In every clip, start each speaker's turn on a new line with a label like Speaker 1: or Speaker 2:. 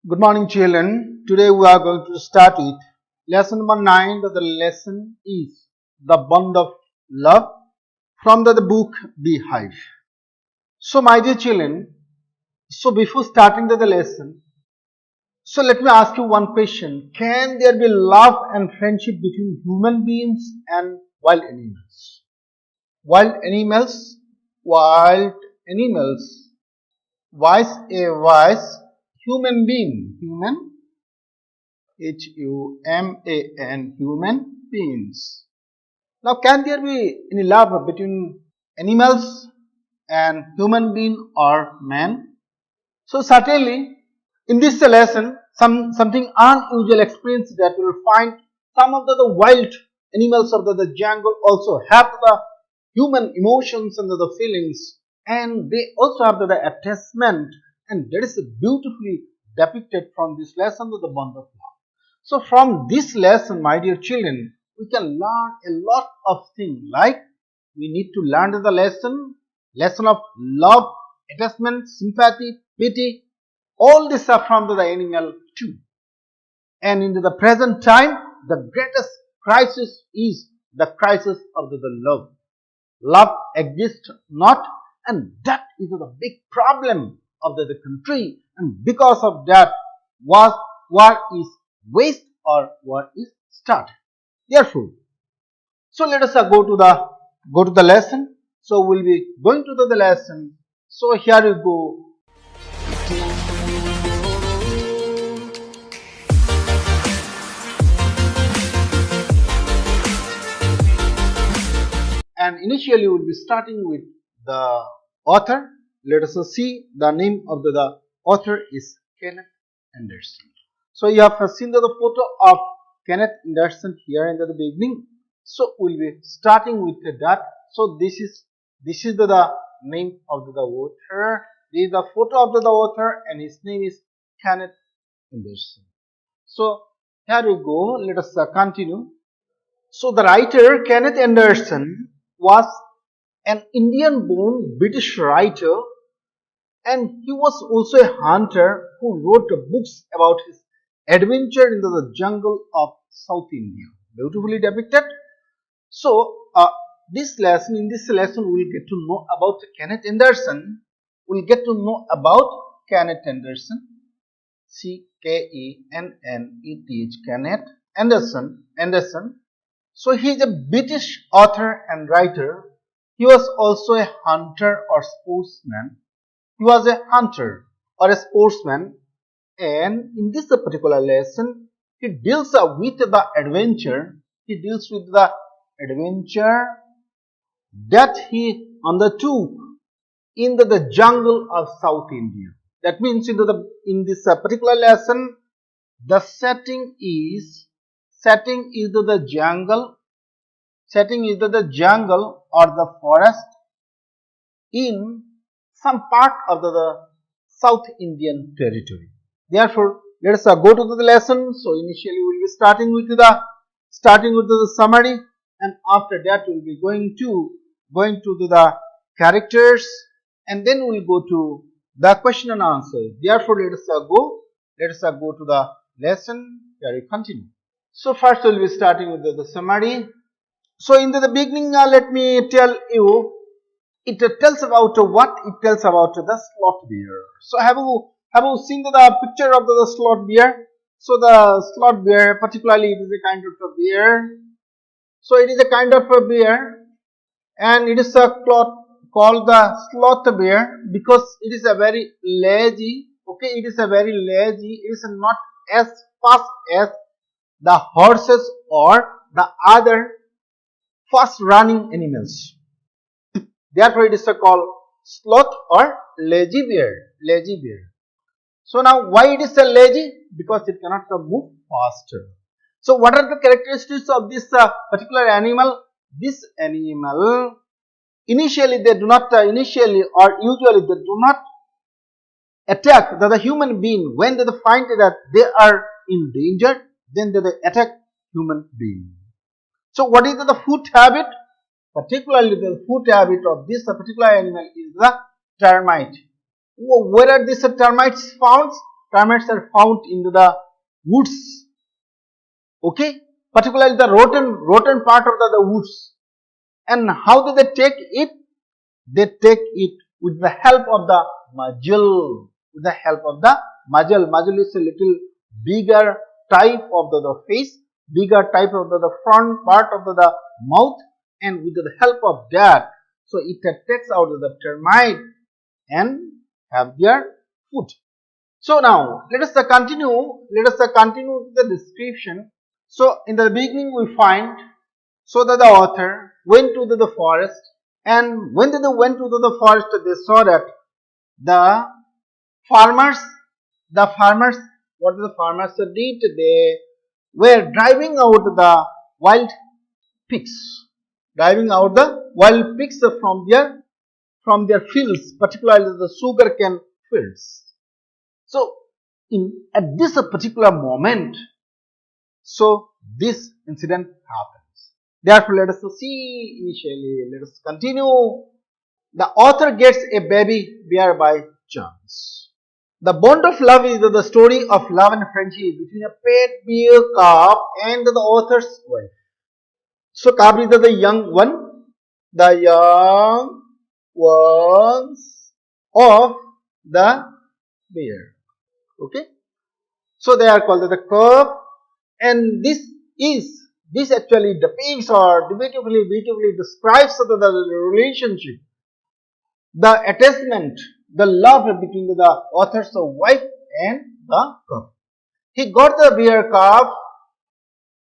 Speaker 1: Good morning, children. Today we are going to start with lesson number 9. The lesson is the bond of love from the book Beehive. So, my dear children, before starting the lesson, let me ask you one question. Can there be love and friendship between human beings and wild animals? Wild animals, wild animals, wise human being, human beings. Now, can there be any love between animals and human being or man? So certainly, in this lesson, something unusual experience that we will find some of the wild animals of the jungle also have the human emotions and the feelings, and they also have the attachment, and that is beautifully depicted from this lesson of the bond of love. So from this lesson, my dear children, we can learn a lot of things, like we need to learn the lesson of love, attachment, sympathy, pity. All these are from the animal too. And in the present time, the greatest crisis is the crisis of the love. Love exists not, and that is the big problem of the country, and because of that, war is waged or war is started. Therefore, let us go to the lesson. So we'll be going to the lesson. So here you go. And initially we'll be starting with the author. Let us see the name of the author is Kenneth Anderson. So you have seen the photo of Kenneth Anderson here in the beginning. So we'll be starting with that. So this is the name of the author. This is the photo of the author, and his name is Kenneth Anderson. So here we go. Let us continue. So the writer Kenneth Anderson was an Indian-born British writer, and he was also a hunter who wrote books about his adventure into the jungle of South India. Beautifully depicted. So, in this lesson, we'll get to know about Kenneth Anderson. We'll get to know about Kenneth Anderson. C-K-E-N-N-E-T-H, Kenneth Anderson. So he is a British author and writer. He was also a hunter or sportsman. He was a hunter or a sportsman, and in this particular lesson, he deals with the adventure. He deals with the adventure that he undertook in the jungle of South India. That means in this particular lesson, the setting is the jungle or the forest in some part of the South Indian territory. Therefore, let us go to the lesson. So initially we will be starting with the summary, and after that we will be going to the characters, and then we will go to the question and answer. Therefore, let us go to the lesson. Here we continue. So first we will be starting with the summary. So in the beginning, let me tell you, it tells about the sloth bear. So have you seen the picture of the sloth bear? So the sloth bear, particularly, it is a kind of a bear. So it is a kind of a bear, and it is called the sloth bear because it is a very lazy. Okay, it is a very lazy. It is not as fast as the horses or the other fast running animals. Therefore, it is called sloth or lazy bear. So now, why it is a lazy? Because it cannot move faster. So what are the characteristics of this particular animal? This animal usually they do not attack the human being. When they find that they are in danger, then they attack human being. So what is the food habit? Particularly the food habit of this particular animal is the termite. Where are these termites found? termites are found in the woods. Okay, particularly the rotten part of the woods. And how do they take it? They take it with the help of the muzzle. With the help of the muzzle. Muzzle is a little bigger type of the face, bigger type of the front part of the mouth, and with the help of that, so it takes out the termite and have their food. So now let us continue. Let us continue the description. So in the beginning we find so that the author went to the forest, and when they went to the forest, they saw that the farmers, what the farmers did, they were driving out the wild pigs, from their fields, particularly the sugarcane fields. So at this particular moment, so this incident happens. Therefore, let us see initially. Let us continue. The author gets a baby bear by chance. The bond of love is the story of love and friendship between a pet bear cub and the author's wife. So cub is the young one, the young ones of the bear. Okay, so they are called the cub, and this actually depicts or beautifully describes the relationship, the attachment, the love between the author's wife and the cub. He got the bear cub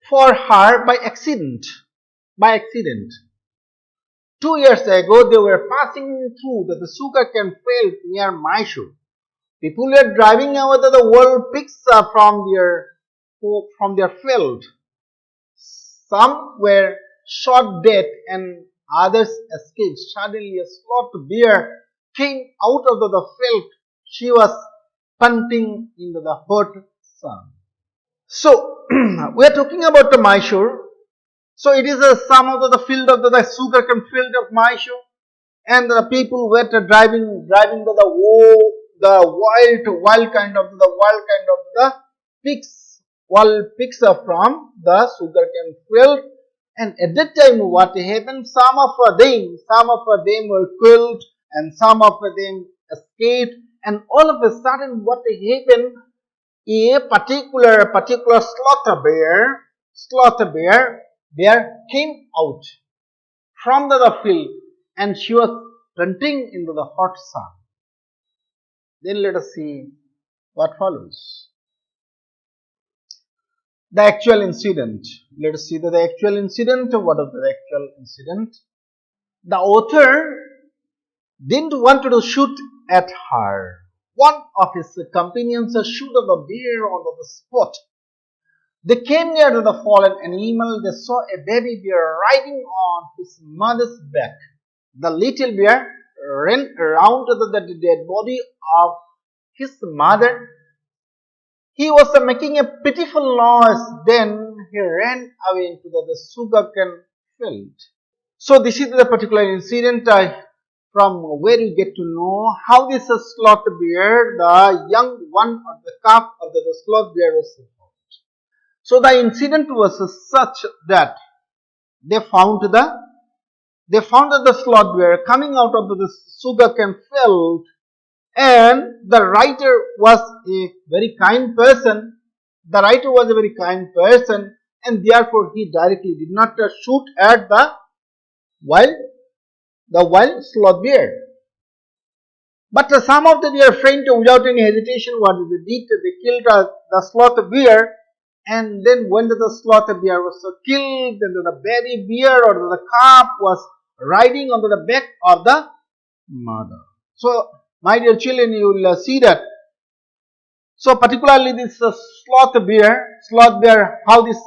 Speaker 1: for her by accident. 2 years ago, they were passing through the sugarcane field near Mysore. People were driving away the wild pigs from their field. Some were shot dead and others escaped. Suddenly, a sloth bear came out of the field. She was panting in the hot sun. So, we are talking about the Mysore. So, it is some of the field of the sugarcane field of Mysore, and the people were driving the wild kind of the pigs, wild pigs from the sugarcane field. And at that time, what happened? Some of them were killed, and some of them escaped. And all of a sudden, what happened? A particular sloth bear came out from the field, and she was panting into the hot sun. Then let us see what follows. The actual incident. Let us see the actual incident. What is the actual incident? The author didn't want to shoot at her. One of his companions shot the bear on the spot. They came near to the fallen animal. They saw a baby bear riding on his mother's back. The little bear ran around the dead body of his mother. He was making a pitiful noise. Then he ran away into the sugarcane field. So this is the particular incident from where you get to know how this sloth bear, the young one or the calf of the sloth bear was found. So the incident was such that they found the sloth bear coming out of the sugarcane field, and the writer was a very kind person. And therefore he directly did not shoot at the wild sloth bear. But some of their friends, without any hesitation, what they did, they killed the sloth bear. And then when the sloth bear was killed, then the baby bear or the calf was riding on the back of the mother. So, my dear children, you will see that. So, particularly this sloth bear, how this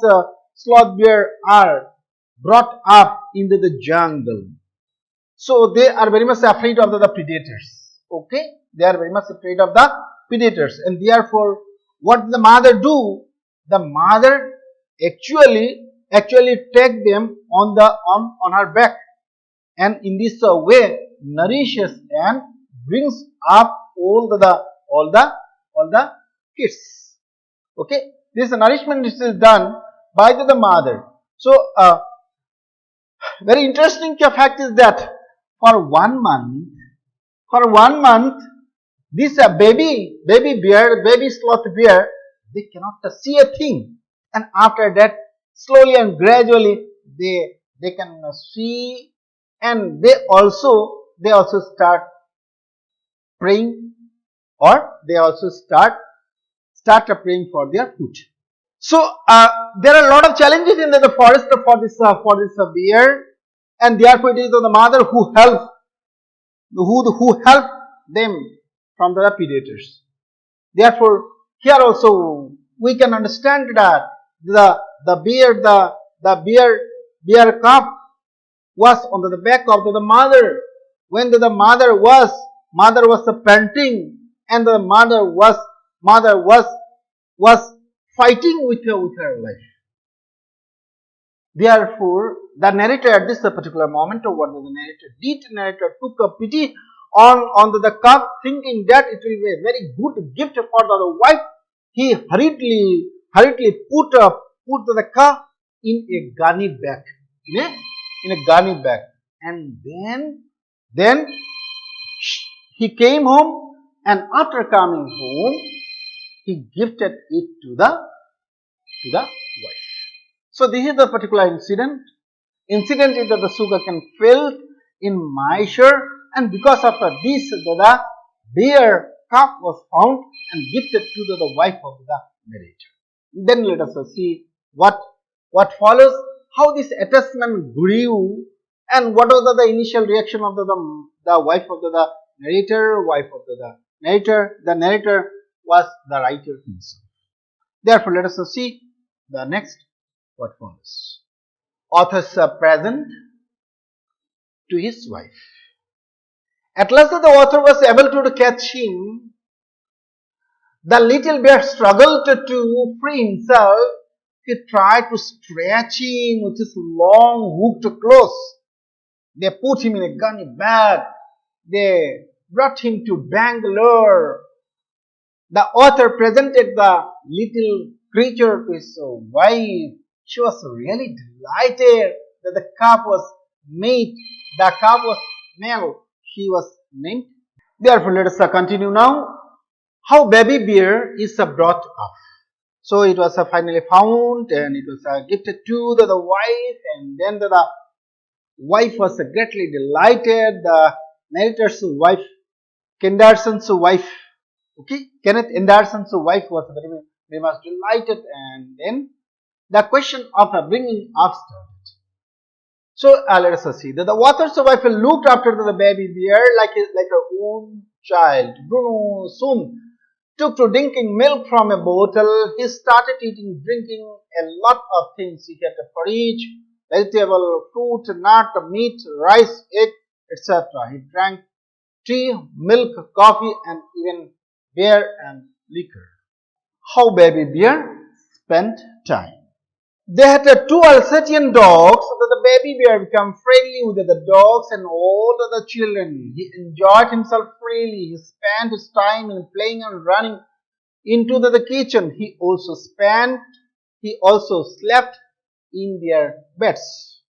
Speaker 1: sloth bear are brought up into the jungle. So, they are very much afraid of the predators. Okay, they are very much afraid of the predators, and therefore, what the mother do? The mother actually take them on her back, and in this way nourishes and brings up all the kids. Okay, this nourishment is done by the mother. So, very interesting fact is that for 1 month, this baby bear, baby sloth bear, they cannot see a thing, and after that, slowly and gradually, they can see, and they also start praying, or they also start praying for their food. So there are a lot of challenges in the forest for this bear, and therefore it is the mother who helps them from the predators. Therefore, here also we can understand that the bear calf was on the back of the mother when the mother was panting, and the mother was fighting with her life. Therefore, the narrator at this particular moment, what the narrator took a pity on the calf, thinking that it will be a very good gift for the wife. He hurriedly put the calf in a gunny bag, in a gunny bag, and then he came home, and after coming home, he gifted it to the wife. So this is the particular incident. Incident is that the sugarcane filled in Mysore, and because of this, the bear calf was found and gifted to the wife of the narrator. Then let us see what follows, how this attachment grew, and what was the initial reaction of the wife of the narrator, The narrator was the writer himself. Therefore, let us see the next what follows. Author's present to his wife. At last the author was able to catch him. The little bear struggled to free himself. He tried to stretch him with his long hooked claws. They put him in a gunny bag. They brought him to Bangalore. The author presented the little creature to his wife. She was really delighted that the calf was made. The calf was male. She was named. Therefore, let us continue now. How baby bear is brought up. So it was finally found, and it was gifted to the wife, and then the wife was greatly delighted. The narrator's wife, Kenneth Anderson's wife, Kenneth Anderson's wife was very much delighted, and then the question of bringing up started. So let us see that the author's wife looked after the baby bear like her own child. Bruno soon took to drinking milk from a bottle. He started eating, drinking a lot of things. He had porridge, vegetable, fruit, nut, meat, rice, egg, etc. He drank tea, milk, coffee, and even beer and liquor. How baby bear spent time. They had 2 Alsatian dogs, so that the baby bear became friendly with the dogs and all the children. He enjoyed himself freely. He spent his time in playing and running into the kitchen. He also slept in their beds.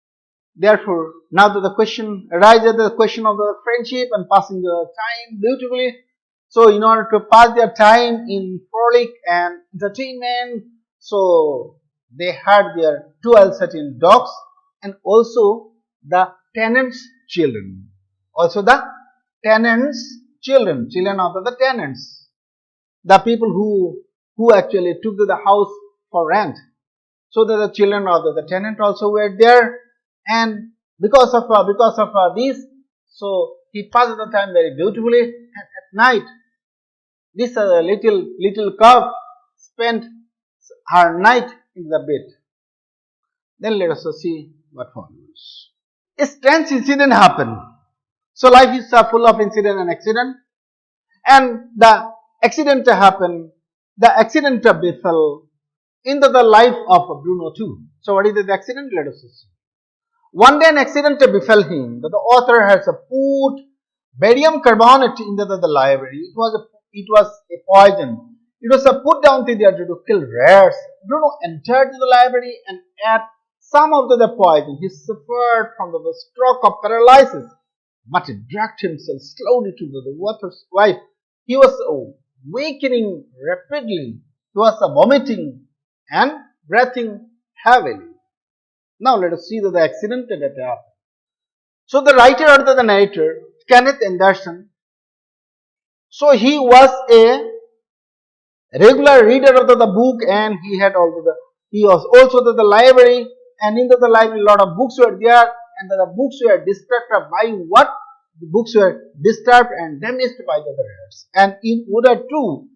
Speaker 1: Therefore, now that the question arises, the question of the friendship and passing the time beautifully. So, in order to pass their time in frolic and entertainment, so they had their 2 Alsatian dogs and also the tenants' children. Also the tenants' children of the tenants. The people who actually took the house for rent. So that the children of the tenant also were there, and because of this, so he passed the time very beautifully, and at night this little calf spent her night in the bed. Then let us see what follows. A strange incident happened. So life is full of incident and accident, and the accident happened. The accident befell in the life of Bruno too. So what is the accident? Let us see. One day an accident befell him that the author has put barium carbonate in the library. It was a poison. It was put down there to kill rats. Bruno entered the library and ate some of the poison. He suffered from the stroke of paralysis, but he dragged himself slowly to the water's wife. He was awakening rapidly. He was vomiting and breathing heavily. Now let us see the accident that happened. So the writer or the narrator, Kenneth Anderson, so he was a regular reader of the book, and he had also he was also the library, and in the library a lot of books were there, and the books were disturbed by what? The books were disturbed and damaged by the rats. And in order to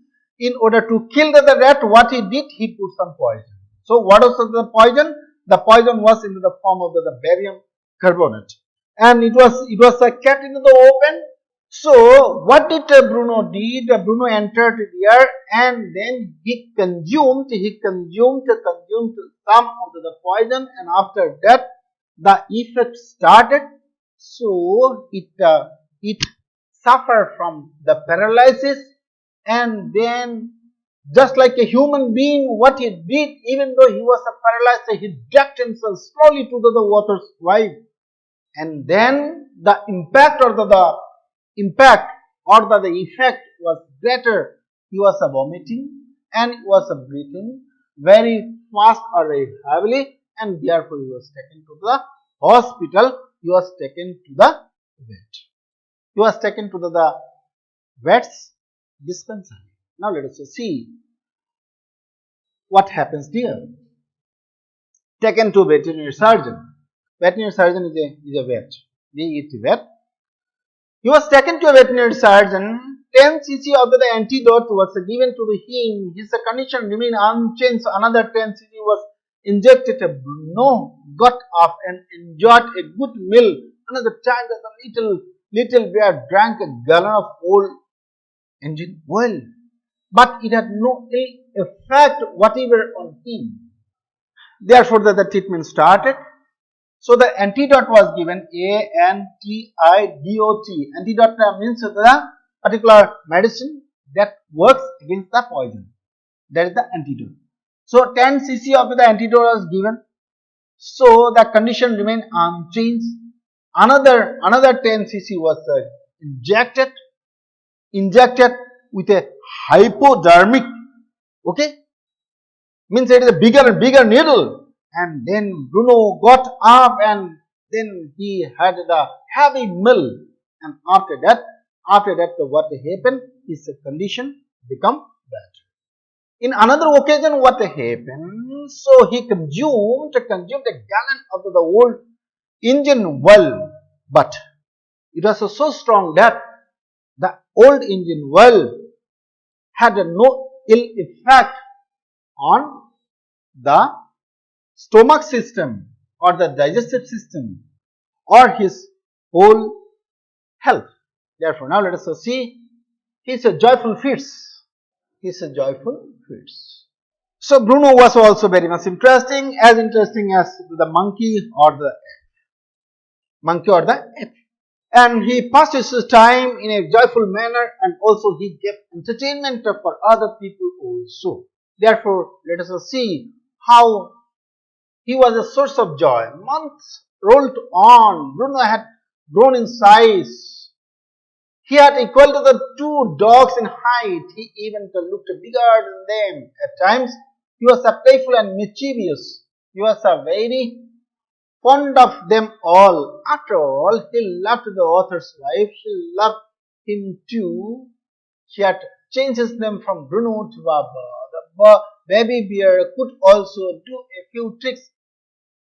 Speaker 1: kill the rat, what he did, he put some poison. So what was the poison? The poison was in the form of the barium carbonate, and it was kept in the open. So what did Bruno did? Bruno entered there, and then he consumed some of the poison, and after that the effect started. So it suffered from the paralysis, and then just like a human being, what he did, even though he was paralyzed, he dragged himself slowly to the water's wife, and then the impact or the effect was greater. He was vomiting and he was breathing very fast or very heavily, and therefore he was taken to the hospital. He was taken to the vet. He was taken to the vet's dispensary. Now let us see what happens there. Taken to veterinary surgeon. Veterinary surgeon is a vet. vet. He was taken to a veterinary surgeon. 10 cc of the antidote was given to him. His condition remained unchanged. Another 10 cc was injected. Bruno got up and enjoyed a good meal. Another time the little bear drank a gallon of old engine oil, but it had no ill effect whatever on him. Therefore the treatment started. So the antidote was given, antidote. Antidote means the particular medicine that works against the poison. That is the antidote. So 10 cc of the antidote was given. So the condition remained unchanged. Another 10 cc was injected with a hypodermic. Okay, means it is a bigger needle. And then Bruno got up, and then he had the heavy meal, and after that what happened, his condition become better. In another occasion, what happened? So he consumed a gallon of the old engine oil, but it was so strong that the old engine oil had no ill effect on the stomach system or the digestive system or his whole health. Therefore, now let us see his joyful feats. So Bruno was also very much interesting as the monkey or the ape. And he passed his time in a joyful manner, and also he gave entertainment for other people also. Therefore, let us see how he was a source of joy. Months rolled on. Bruno had grown in size. He had equal to the 2 dogs in height. He even looked bigger than them. At times, he was playful and mischievous. He was very fond of them all. After all, he loved the author's wife. She loved him too. She had changed his name from Bruno to Baba. The baby bear could also do a few tricks.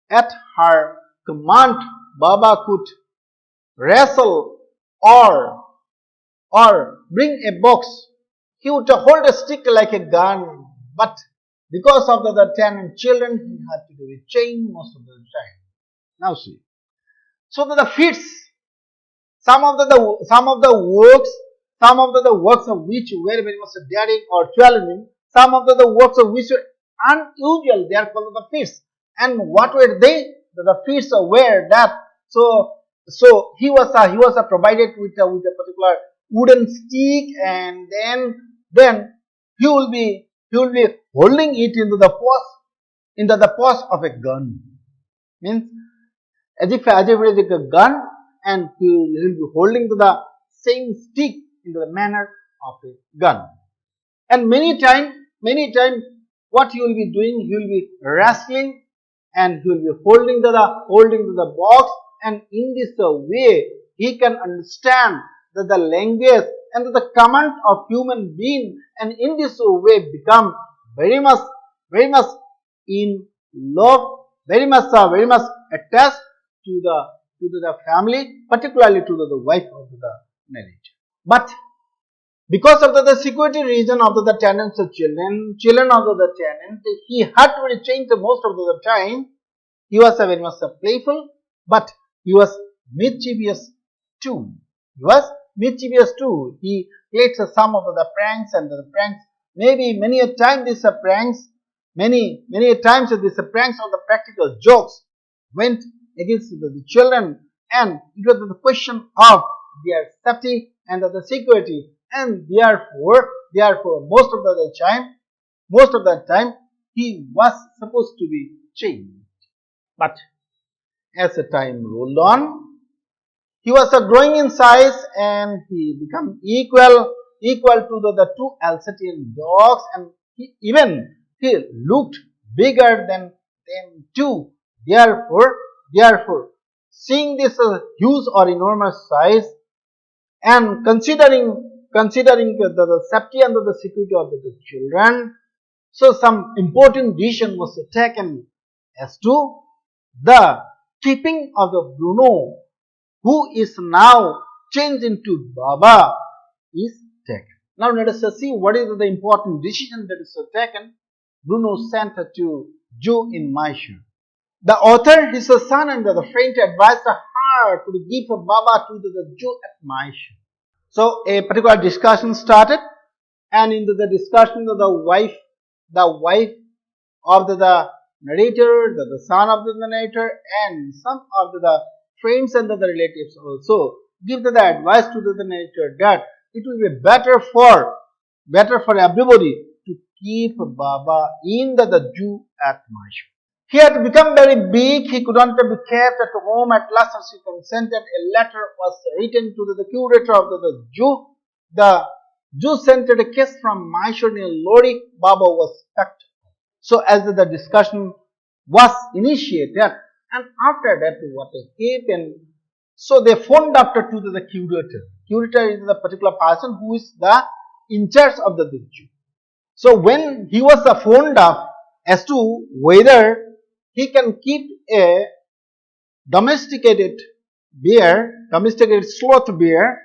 Speaker 1: At her command, Baba could wrestle or bring a box. He would hold a stick like a gun, but because of the 10 children, he had to do a chain most of the time. Now see. So the feats, some of the works of which were very much daring or challenging, some of the works of which were unusual, they are called the feats. And what were they? The feats were that. So he was provided with a particular wooden stick, and then he will be holding it into the pose of a gun. Means as if it is a gun, and he will be holding to the same stick into the manner of a gun. And many times, what he will be doing, he will be wrestling, and he will be holding to the box, and in this way he can understand the language and the command of human being, and in this way become very much in love, very much attached to the family, particularly to the wife of the narrator. But because of the security reason of the tenants of children of the tenant, he had to change most of the time. He was very much playful, but he was mischievous too. He played some of the pranks, and the pranks, maybe many a time these pranks, many times these pranks or the practical jokes went against the children, and it was the question of their safety and the security, and therefore most of the time he was supposed to be changed. But as the time rolled on, he was growing in size, and he became equal to the two Alsatian dogs, and he looked bigger than them too. Therefore, seeing this huge or enormous size, and considering the safety and the security of the children, so some important decision was taken as to the keeping of the Bruno, who is now changed into Baba, is taken. Now let us see what is the important decision that is taken. Bruno sent to Jew in Mysore. The author, his son, and the friend advised her to give Baba to the Jew at Mysore. So a particular discussion started, and in the discussion the wife of the narrator, the son of the narrator, and some of the friends and the relatives also give the advice to the narrator that it will be better for everybody to keep Baba in the Jew at Mysore. He had become very big, he couldn't be kept at home. At last she consented. A letter was written to the curator of the Jew. The Jew sent a case from Mysore near Lori. Baba was packed. So as the discussion was initiated, and after that what happened, so they phoned after to the curator. Curator is the particular person who is the in charge of the Jew. So when he was phoned up as to whether he can keep a domesticated sloth bear,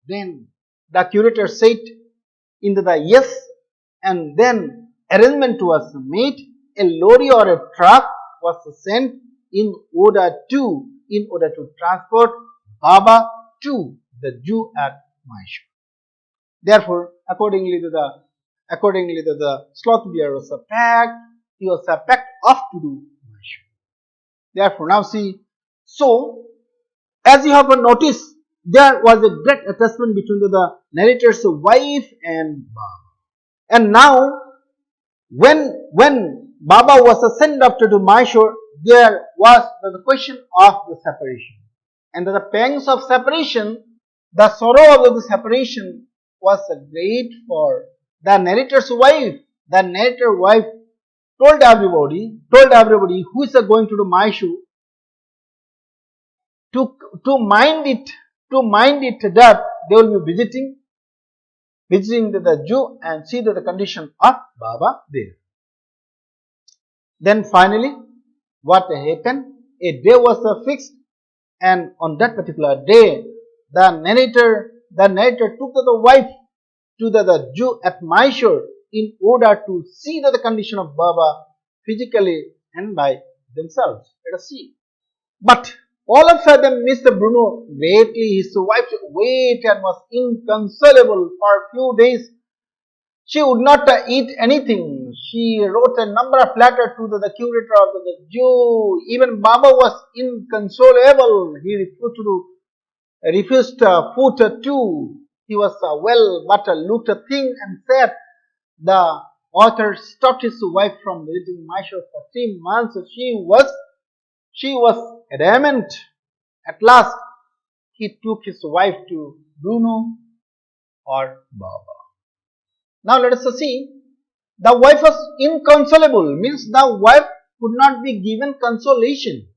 Speaker 1: then the curator said in the yes, and then arrangement was made. A lorry or a truck was sent in order to transport Baba to the Jew at Mysore. Therefore, accordingly the sloth bear was packed. He was packed off to do Mysore. Therefore, now see, so as you have noticed, there was a great attachment between the narrator's wife and Baba. And now, when Baba was sent up to Mysore, there was the question of the separation. And the pangs of separation, the sorrow of the separation was great for the narrator's wife. The narrator's wife told everybody who is going to Mysore to mind it that they will be visiting the Jew and see the condition of Baba there. Then finally, what happened? A day was fixed, and on that particular day, the narrator took the wife to the Jew at Mysore in order to see the condition of Baba physically and by themselves. Let us see. But all of a sudden, Mr. Bruno greatly, his wife's weight and was inconsolable for a few days. She would not eat anything. She wrote a number of letters to the curator of the Jew. Even Baba was inconsolable. He refused food too. He was well but looked thin and said, the author stopped his wife from visiting Mysore for 3 months. She was adamant. At last, he took his wife to Bruno or Baba. Now let us see. The wife was inconsolable, means the wife could not be given consolation.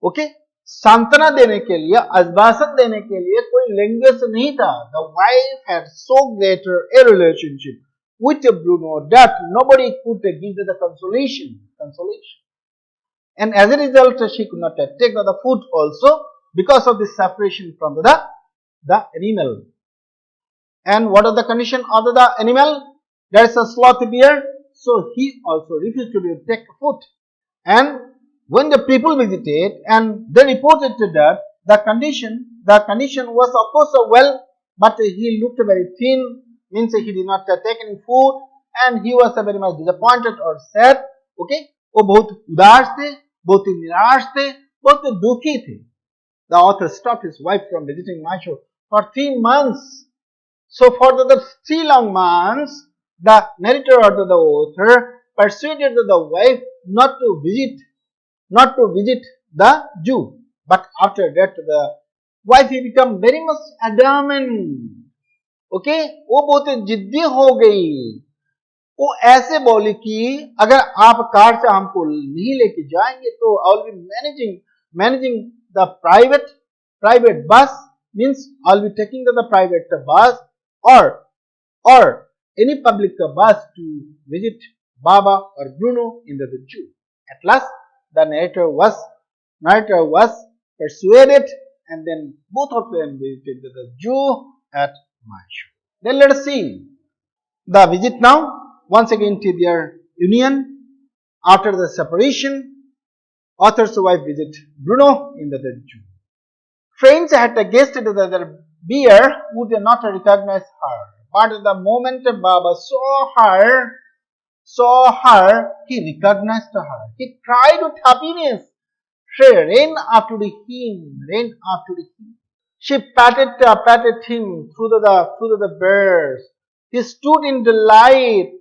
Speaker 1: Okay, सांत्वना देने के लिए, आश्वासन देने के लिए कोई language नहीं था. The wife had so greater a relationship with Bruno that nobody could give the consolation. And as a result, she could not take the food also because of the separation from the animal. And what are the condition of the animal? There is a sloth bear, so he also refused to take food. And when the people visited and they reported that the condition was of course well, but he looked very thin, means he did not take any food, and he was very much disappointed or sad. Okay, वो बहुत उदास थे, बहुत निराश थे, बहुत दुखी थे. The author stopped his wife from visiting Mysore for 3 months. So for the 3 long months, the narrator or the author persuaded the wife not to visit the Jew. But after that, the wife became very much adamant. Okay, वो बहुत जिद्दी हो गई. वो ऐसे बोली कि अगर आप कार से हमको नहीं लेके जाएंगे तो I will be managing the private bus, means I will be taking the private bus or any public bus to visit Baba or Bruno in the Jew. At last, the narrator was persuaded, and then both of them visited the Jew at Mysore. Then let us see the visit now. Once again to their union after the separation. Author's wife visit Bruno in the Jew. Friends had guessed that the bear would not recognize her, but the moment Baba saw her, he recognized her. He cried with happiness. She ran after him. She patted him through the birds. He stood in delight.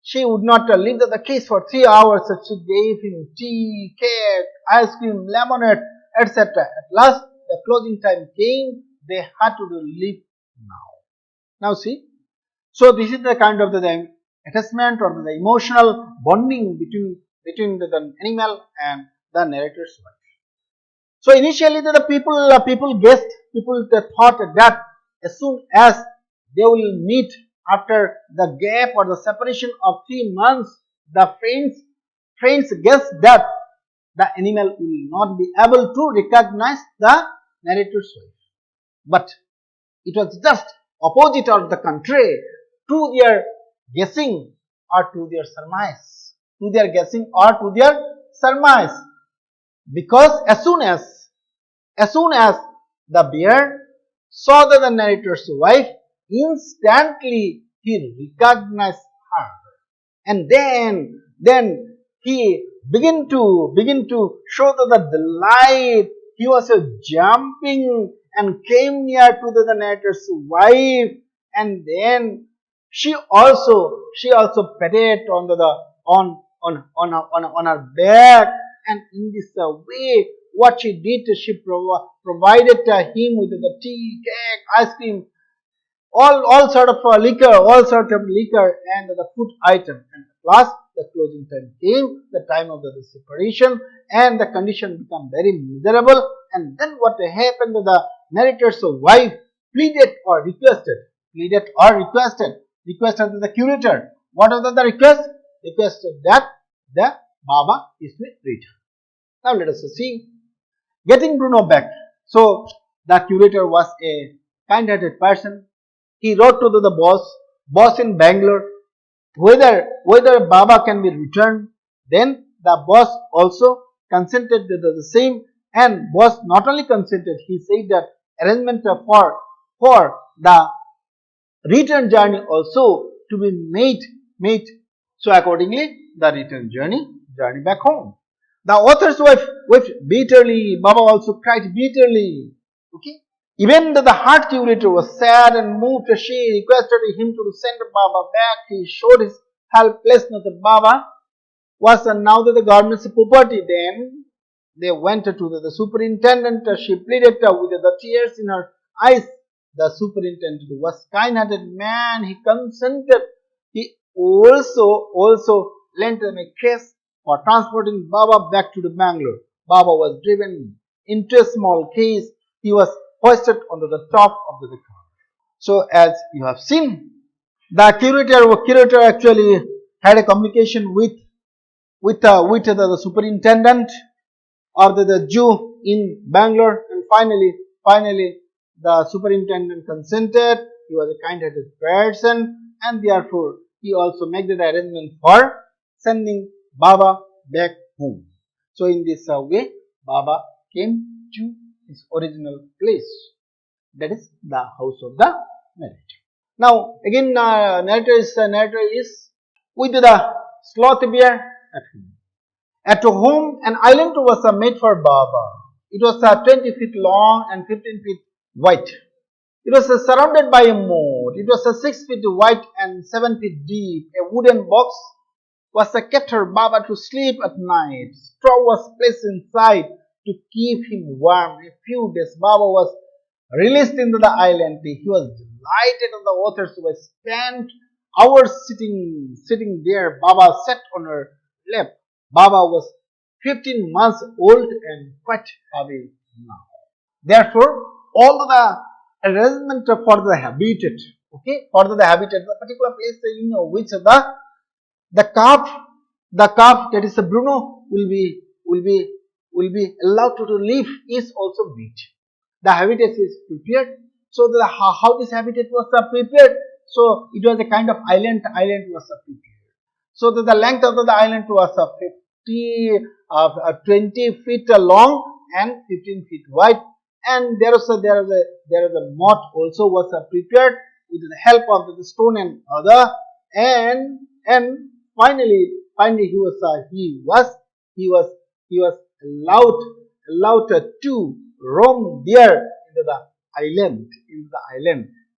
Speaker 1: She would not leave the case for 3 hours. She gave him tea, cake, ice cream, lemonade, etc. At last, the closing time came. They had to leave now. Now see, so this is the kind of the attachment or the emotional bonding between the animal and the narrator's wife. So initially, the people thought that as soon as they will meet after the gap or the separation of 3 months, the friends guessed that the animal will not be able to recognize the narrator's wife. But it was just opposite or the contrary to their guessing or to their surmise. Because as soon as the bear saw the narrator's wife, instantly he recognized her, and then he began to show the delight. He was jumping and came near to the narrator's wife, and then she also patted on her back, and in this way, what she did, she provided him with the tea, cake, ice cream, all sort of liquor, and the food item. And at last, the closing time came, the time of the separation, and the condition became very miserable. And then what happened? The narrator's wife pleaded or requested the curator. What was the request? Requested that the Baba is to return. Now let us see. Getting Bruno back. So the curator was a kind-hearted person. He wrote to the boss in Bangalore, whether Baba can be returned. Then the boss also consented to the same, and boss not only consented, he said that arrangement for the return journey also to be made. So accordingly, the return journey back home. The author's wife wept bitterly. Baba also cried bitterly. Okay. Even though the heart curator was sad and moved, she requested him to send Baba back. He showed his helplessness. Baba was now that the government's property. Then they went to the superintendent. She pleaded with the tears in her eyes. The superintendent was kind-hearted man. He consented. He also lent them a case for transporting Baba back to the Bangalore. Baba was driven into a small case. He was hoisted onto the top of the car. So as you have seen, the curator actually had a communication with the superintendent or the Jew in Bangalore, and finally the superintendent consented. He was a kind-hearted person, and therefore he also made the arrangement for sending Baba back home. So in this way, Baba came to his original place, that is the house of the narrator. Now again, narrator is with the sloth bear at home. At home, an island was made for Baba. It was 20 feet long and 15 feet wide. It was surrounded by a moat. It was 6 feet wide and 7 feet deep. A wooden box was kept for Baba to sleep at night. Straw was placed inside to keep him warm. A few days Baba was released into the island. He was delighted and the authors were spent hours sitting there. Baba sat on her lap. Baba was 15 months old and quite heavy now. Therefore, all the arrangement for the habitat, the habitat, the particular place in which the calf that is a Bruno will be allowed to live is also made. The habitat is prepared. So how this habitat was prepared? So it was a kind of island. Island was prepared. So the length of the island was 20 feet long and 15 feet wide, and there is a moat also was prepared with the help of the stone and other, and finally he was allowed to roam there into the island.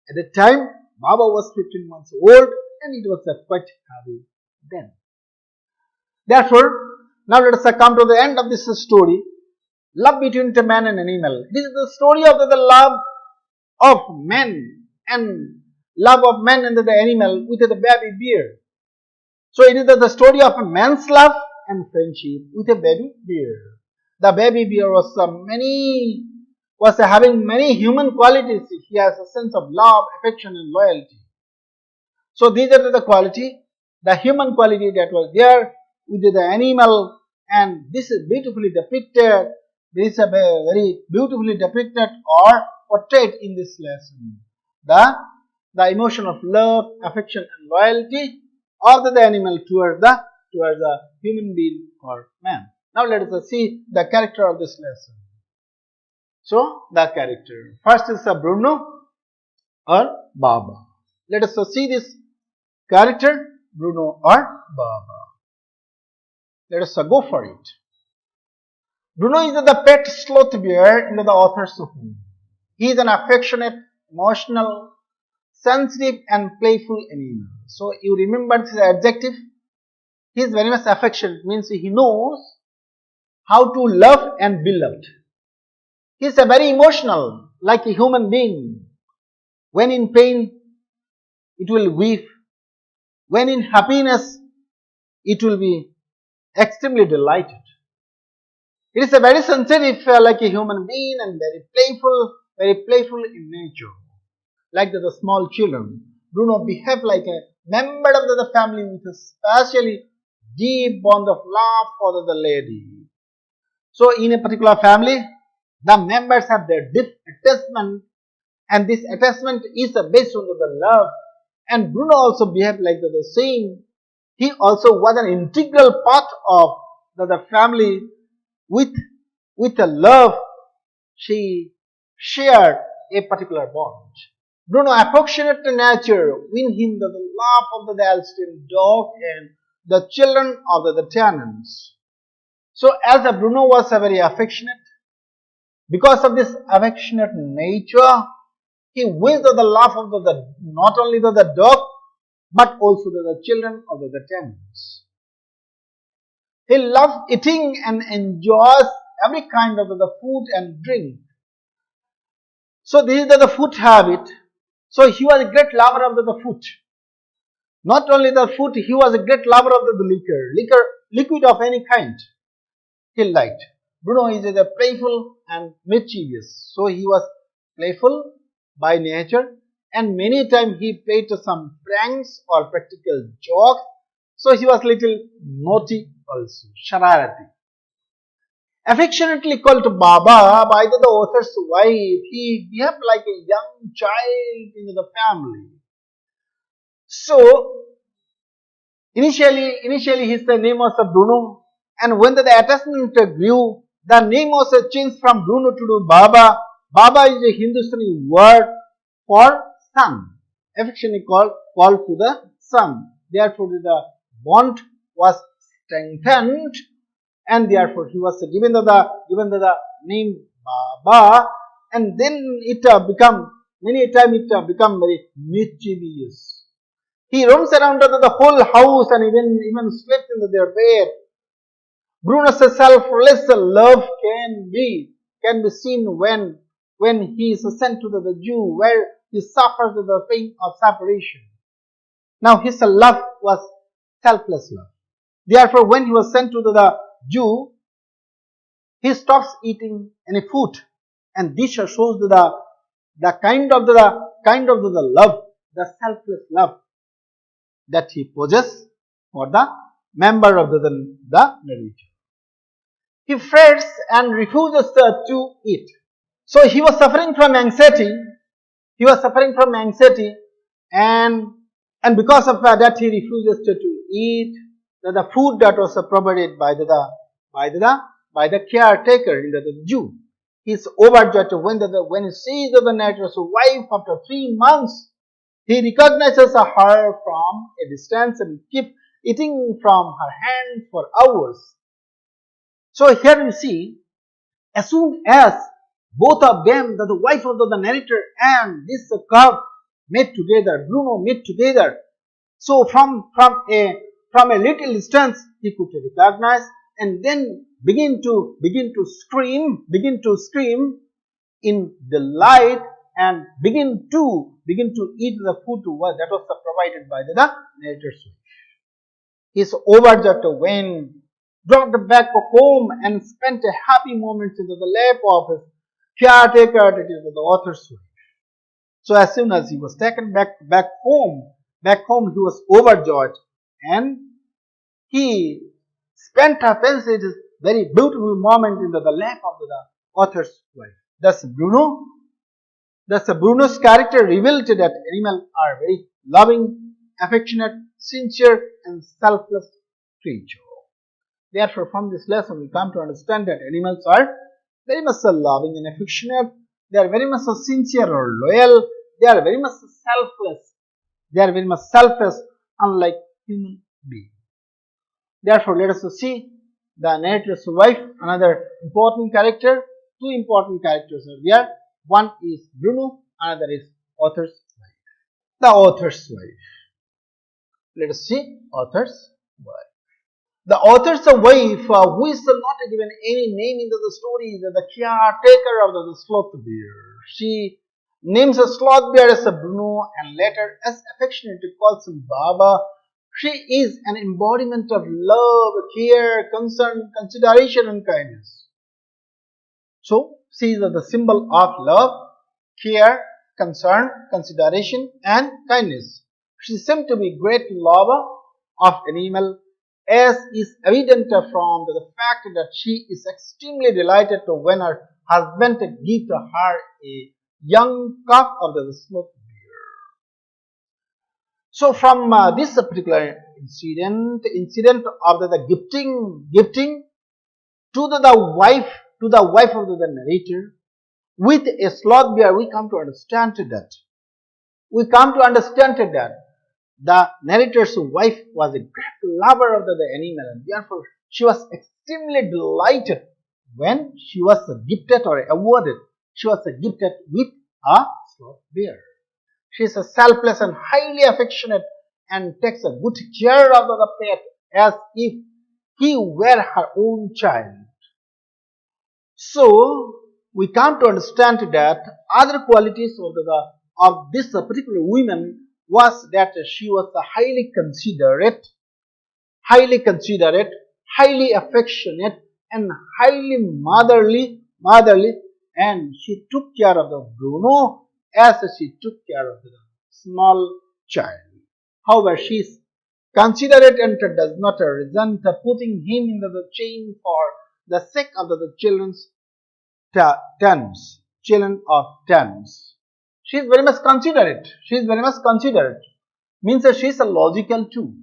Speaker 1: At the time, Baba was 15 months old and it was quite heavy then. Therefore, now let us come to the end of this story. Love between man and animal. This is the story of the love of man and love of man and the animal with the baby bear. So it is the story of a man's love and friendship with a baby bear. The baby bear was having many human qualities. He has a sense of love, affection, and loyalty. So these are the quality, the human quality that was there with the animal, and this is beautifully depicted. This is a very beautifully depicted or portrayed in this lesson. The emotion of love, affection, and loyalty of the animal towards the human being or man. Now let us see the character of this lesson. So the character first is Bruno or Baba. Let us see this character, Bruno or Baba. Let us go for it. Bruno is the pet sloth bear in the author's home. He is an affectionate, emotional, sensitive and playful animal. So you remember this adjective? He is very much affectionate, means he knows how to love and be loved. He is a very emotional, like a human being. When in pain, it will weep. When in happiness, it will be extremely delighted. It is a very sensitive, like a human being, and very playful in nature. Like the small children, Bruno behaved like a member of the family with a specially deep bond of love for the lady. So in a particular family, the members have their deep attachment, and this attachment is based on the love. And Bruno also behaved like the same. He also was an integral part of the family. With a love, she shared a particular bond. Bruno affectionate nature win him the love of the Alsatian dog and the children of the tenants. So as Bruno was very affectionate, Because of this affectionate nature, he wins the love of not only the dog, but also the children of the tenants. He loves eating and enjoys every kind of the food and drink. So this is the food habit. So he was a great lover of the food. Not only the food, he was a great lover of the liquid of any kind. He liked. Bruno is a playful and mischievous. So he was playful by nature, and many times he played some pranks or practical jokes. So he was little naughty also, shararati. Affectionately called Baba by the author's wife, he behaved like a young child in the family. So initially his name was Bruno, and when the attachment grew, the name was changed from Bruno to Baba. Baba is a Hindustani word for son, affectionately called to the son. Therefore, the bond was strengthened, and therefore he was given the name Baba, and then it become very mischievous. He roams around the whole house and even slept in their bed. Bruno's selfless love can be seen when he is sent to the Jew, where he suffers the pain of separation. Now his love was selfless love. Therefore, when he was sent to the Jew, he stops eating any food, and this shows the kind of the love, the selfless love that he possesses for the member of the narrator. He frets and refuses to eat. So he was suffering from anxiety. And because of that he refuses to eat the food that was provided by the caretaker in the Jew. He is overjoyed when he sees the narrator's wife after 3 months. He recognizes her from a distance and keeps eating from her hand for hours. So here you see, as soon as both of them, the wife of the narrator and this cub met together, Bruno met together. So from a little distance he could recognize, and then begin to scream in delight, and begin to eat the food that was provided by the narrator's wife. He is overjoyed when brought back home and spent a happy moment in the lap of his caretaker, that is the author's wife. So as soon as he was taken back home he was overjoyed, and he spent a very beautiful moment in the lap of the author's wife. Thus Bruno's character revealed that animals are very loving, affectionate, sincere, and selfless creatures. Therefore, from this lesson, we come to understand that animals are very much loving and affectionate. They are very much sincere or loyal. They are very much selfless. Unlike human beings. Therefore, let us see the narrator's wife, another important character. Two important characters are there. One is Bruno, another is author's wife. The author's wife. Let us see author's wife. The author's wife, who is not given any name in the story, is the caretaker of the sloth bear. She names the sloth bear as Bruno and later as affectionately calls him Baba. She is an embodiment of love, care, concern, consideration, and kindness. So she is the symbol of love, care, concern, consideration, and kindness. She seems to be a great lover of animal, as is evident from the fact that she is extremely delighted when her husband gives her a young calf of the sloth bear. So from this particular incident of the gifting to the wife of the narrator with a sloth bear, we come to understand that the narrator's wife was a great lover of the animal, and therefore she was extremely delighted when she was gifted or awarded, she was gifted with a sloth bear. She is selfless and highly affectionate and takes a good care of the pet as if he were her own child. So we come to understand that other qualities of this particular woman was that she was highly considerate, highly affectionate, and highly motherly, and she took care of the Bruno as she took care of the small child. However, she is considerate and does not resent putting him into the chain for the sake of the children of tens. She is very much considerate. She is very much considerate. Means that she is a logical too.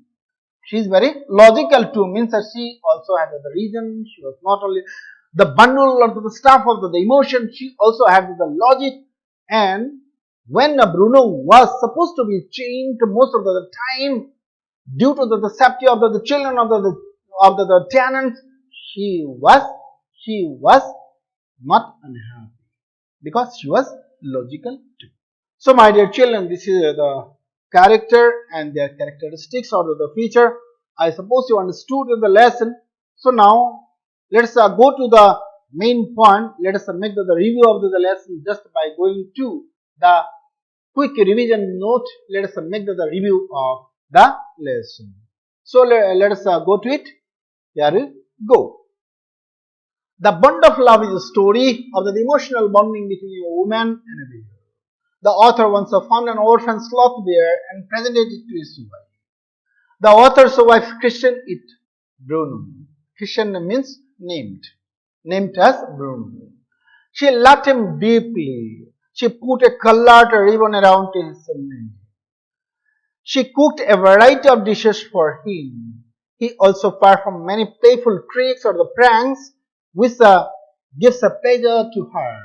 Speaker 1: She is very logical too. Means that she also had the reason. She was not only the bundle of the stuff of the emotion. She also had the logic. And when Bruno was supposed to be chained most of the time due to the safety of the children of the tenants, she was not unhappy because she was logical too. So my dear children, this is the character and their characteristics or the feature. I suppose you understood the lesson. So now let us go to the main point. Let us make the review of the lesson just by going to the quick revision note. Let us make the review of the lesson. So let us go to it. Here we go. The Bond of Love is a story of the emotional bonding between a woman and a bear. The author once found an orphan sloth bear and presented it to his wife. The author's wife christened it Bruno. Christian means named as Bruno. She loved him deeply. She put a colored ribbon around his neck. She cooked a variety of dishes for him. He also performed many playful tricks or the pranks which gives a pleasure to her.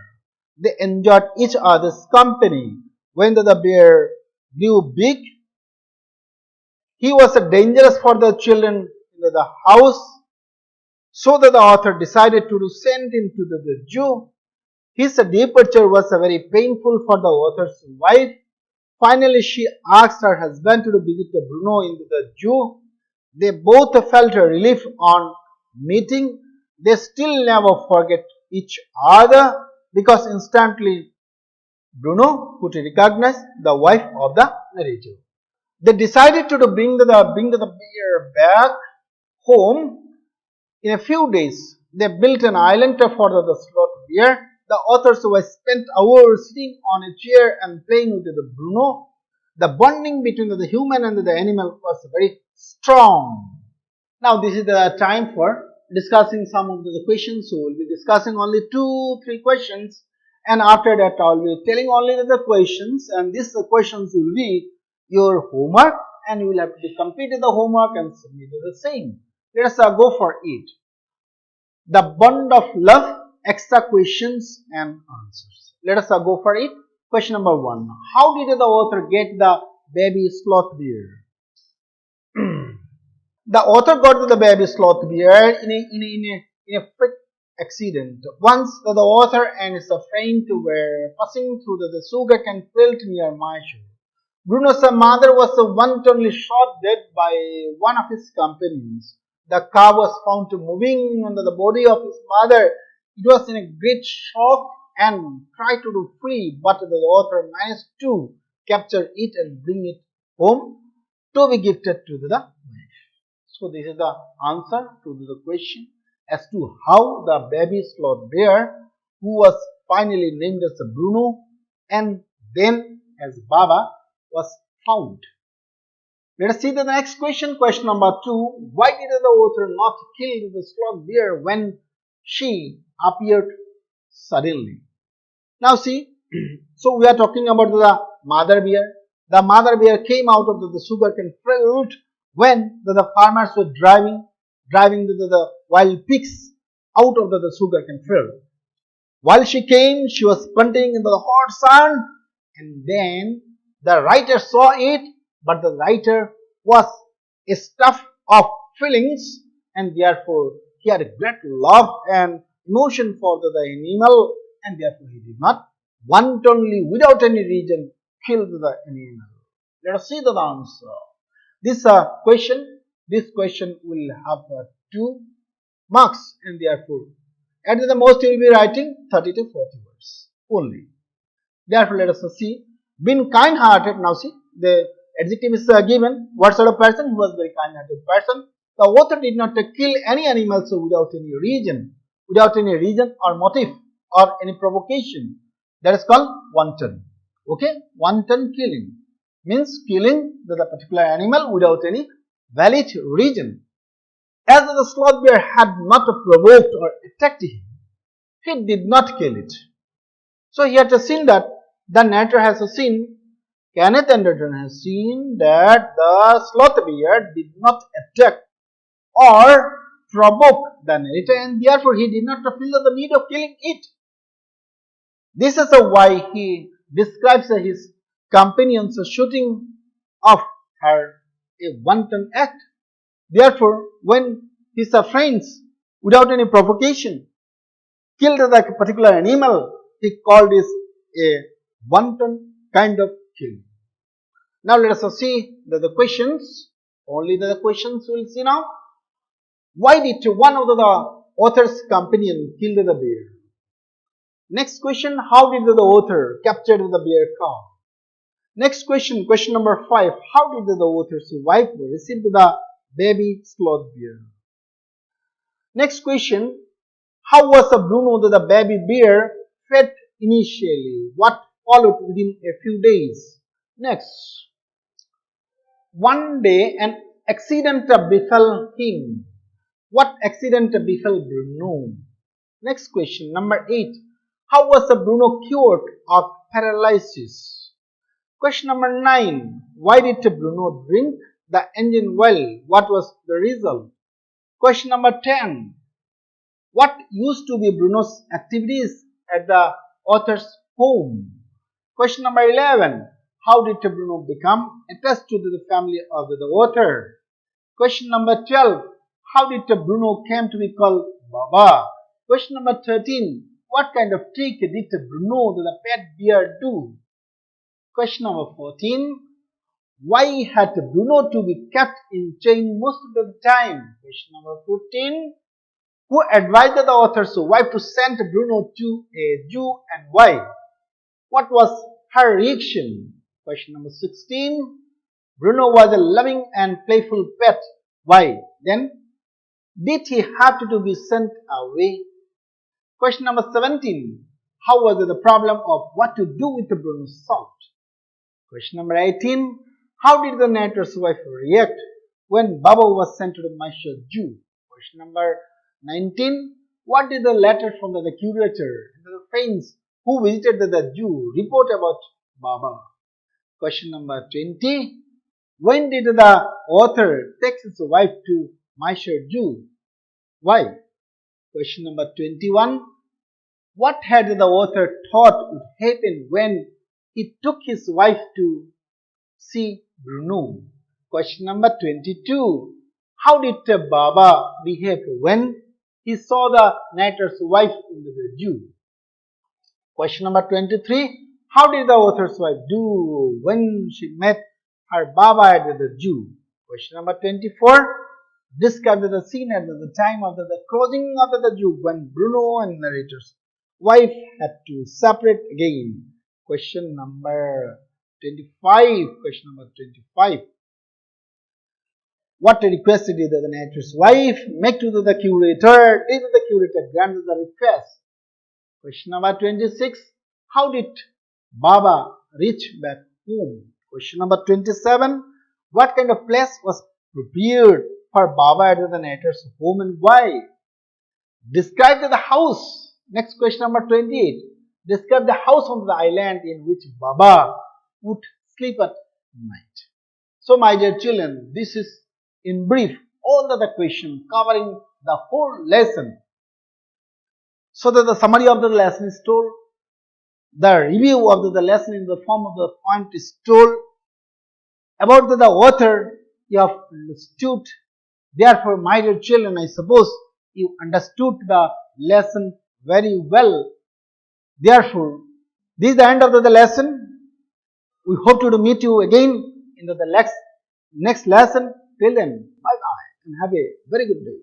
Speaker 1: They enjoyed each other's company. When the bear grew big, he was dangerous for the children in the house, so that the author decided to send him to the zoo. His departure was very painful for the author's wife. Finally, she asked her husband to visit Bruno in the zoo. They both felt a relief on meeting. They still never forget each other because instantly Bruno could recognize the wife of the narrator. They decided to bring the bear back home in a few days. They built an island for the sloth bear. The authors spent hours sitting on a chair and playing with the Bruno. The bonding between the human and the animal was very strong. Now this is the time for discussing some of the questions. So we'll be discussing only 2-3 questions, and after that I'll be telling only the questions, and these questions will be your homework, and you will have to complete the homework and submit the same. Let us go for it. The Bond of Love, extra questions and answers. Let us go for it. Question number 1. How did the author get the baby sloth bear? The author got the baby sloth bear in a freak accident. Once the author and his friend were passing through the sugarcane field near Mysore. Bruno's mother was wantonly shot dead by one of his companions. The cow was found moving under the body of his mother. It was in a great shock and tried to do free, but the author managed to capture it and bring it home to be gifted to the wife. So this is the answer to the question as to how the baby sloth bear, who was finally named as Bruno and then as Baba, was found. Let us see the next question. Question number 2. Why did the author not kill the sloth bear when she appeared suddenly? Now see, so we are talking about the mother bear. The mother bear came out of the sugarcane field when the farmers were driving the wild pigs out of the sugarcane field. While she came, she was punting in the hot sun, and then the writer saw it, but the writer was stuffed of feelings, and therefore he had great love and emotion for the animal, and therefore he did not wantonly, without any reason, kill the animal. Let us see the answer. This question will have 2 marks, and therefore at the most you will be writing 30 to 40 words only. Therefore, let us see. Being kind-hearted. Now see, the adjective is given. What sort of person? He was very kind-hearted person. The author did not kill any animals without any reason or motive or any provocation. That is called wanton. Okay, wanton killing means killing the particular animal without any valid reason. As the sloth bear had not provoked or attacked him, he did not kill it. So he had seen that the narrator has seen, Kenneth Anderson has seen that the sloth bear did not attack or provoke the narrator, and therefore he did not feel the need of killing it. This is why he describes his companions shooting off her a wanton act. Therefore, when his friends, without any provocation, killed the particular animal, he called this a wanton kind of killing. Now let us see the questions. Only the questions we will see now. Why did one of the author's companion kill the bear? Next question, how did the author capture the bear cub? Next question, question number 5, how did the author's wife receive the baby sloth bear? Next question, how was Bruno the baby bear fed initially? What followed within a few days? Next, one day an accident befell him. What accident befell Bruno? Next question, number 8, how was Bruno cured of paralysis? Question number 9, why did Bruno drink the engine well? What was the result? Question number 10, what used to be Bruno's activities at the author's home? Question number 11, how did Bruno become attached to the family of the author? Question number 12, how did Bruno came to be called Baba? Question number 13, what kind of trick did Bruno the pet bear do? Question number 14, why had Bruno to be kept in chain most of the time? Question number 15, who advised the author's wife to send Bruno to a Jew and why? What was her reaction? Question number 16, Bruno was a loving and playful pet. Why? Then, did he have to be sent away? Question number 17, how was the problem of what to do with Bruno's salt? Question number 18, how did the narrator's wife react when Baba was sent to the Master Jew? Question number 19, what did the letter from the curator and the friends who visited the Jew report about Baba? Question number 20, when did the author take his wife to Master Jew? Why? Question number 21, what had the author thought would happen when he took his wife to see Bruno? Question number 22, how did Baba behave when he saw the narrator's wife in the Jew? Question number 23, how did the author's wife do when she met her Baba at the Jew? Question number 24, describe the scene at the time of the closing of the Jew when Bruno and narrator's wife had to separate again. Question number 25. Question number 25. What request did the narrator's wife make to the curator? Did the curator grant the request? Question number 26. How did Baba reach back home? Question number 27. What kind of place was prepared for Baba at the narrator's home and why? Describe the house. Next question number 28. Describe the house on the island in which Baba would sleep at night. So my dear children, this is in brief all the question covering the whole lesson. So that the summary of the lesson is told, the review of the lesson in the form of the point is told, about the author you have understood. Therefore, my dear children, I suppose you understood the lesson very well. Therefore, this is the end of the lesson. We hope to meet you again in the next lesson. Till then, bye bye and have a very good day.